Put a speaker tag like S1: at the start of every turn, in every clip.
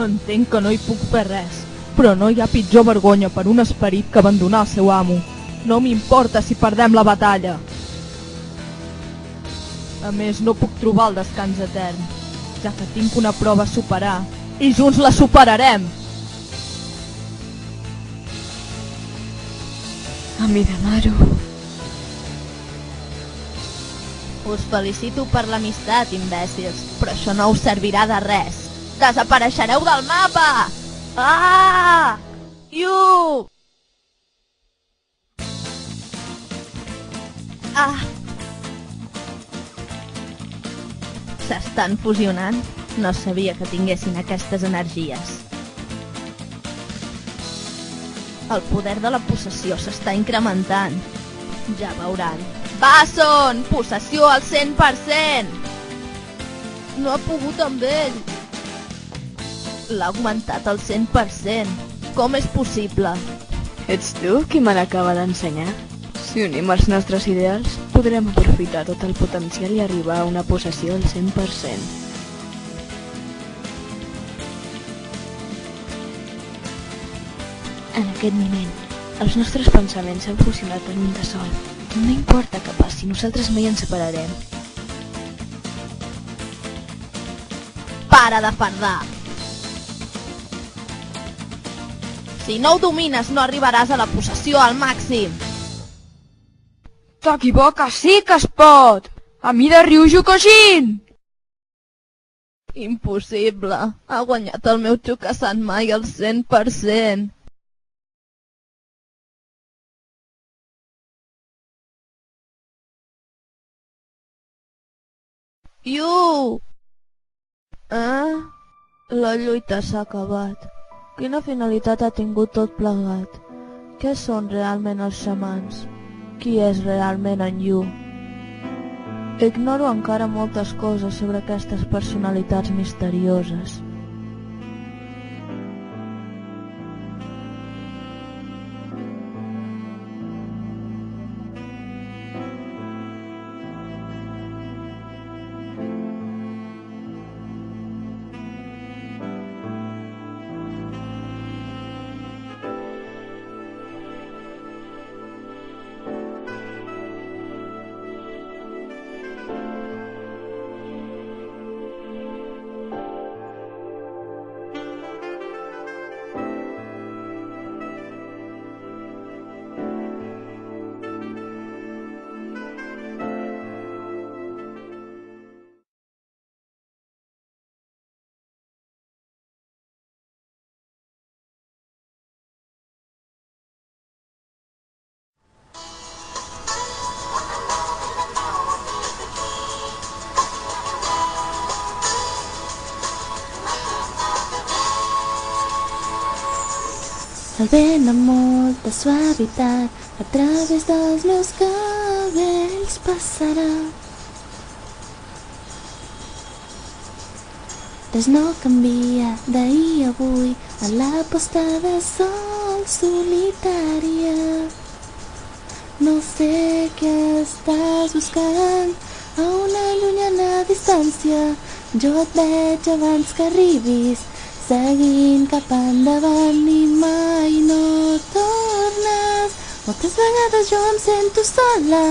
S1: Entenc que no hi puc fer res, però no hi ha pitjor vergonya per un esperit que abandonar el seu amo. No m'importa si perdem la batalla. A més, no puc trobar el descans etern, ja que tinc una prova a superar, i junts la superarem!
S2: Amidamaru.
S1: Us felicito per l'amistat, imbècils, però això no us servirà de res. Desapareixereu del mapa! Ah! Iu! Ah! S'estan fusionant? No sabia que tinguessin aquestes energies. El poder de la possessió s'està incrementant. Ja veuran. Basson! Possessió al 100%! No ha pogut amb ell. L'ha augmentat al 100%. Com és possible?
S2: Ets tu qui me l'acaba d'ensenyar? Si unim els nostres ideals, podrem aprofitar tot el potencial i arribar a una possessió al 100%. En aquest moment, els nostres pensaments s'han fusionat en un de sol. No importa què passi, nosaltres mai ens separarem.
S1: Para de fardar! Si no ho domines, no arribaràs a la possessió al màxim!
S2: T'equivoques, sí que es pot! A mi de Ryuju Kojin!
S1: Impossible! Ha guanyat el meu Chukasanmai al 100%! Iu! La lluita s'ha acabat. Quina finalitat ha tingut tot plegat? Què són realment els xamans? Qui és realment en Yu? Ignoro encara moltes coses sobre aquestes personalitats misterioses.
S3: El vent amb molta suavitat a través dels meus cabells passarà. Res no canvia d'ahir a avui en la posta de sol solitària. No sé què estàs buscant a una llunyana distància. Jo et veig abans que arribis, seguint cap endavant i mai no tornes. Moltes vegades jo em sento sola,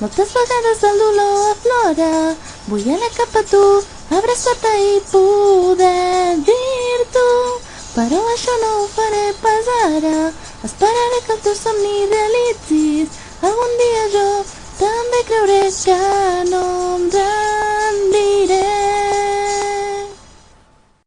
S3: moltes vegades el dolor aflora. Vull anar cap a tu, abraçar-te i poder dir-t'ho, però això no ho faré pas ara. Esperaré que el teu somni realitzis. Algun dia jo també creuré que no em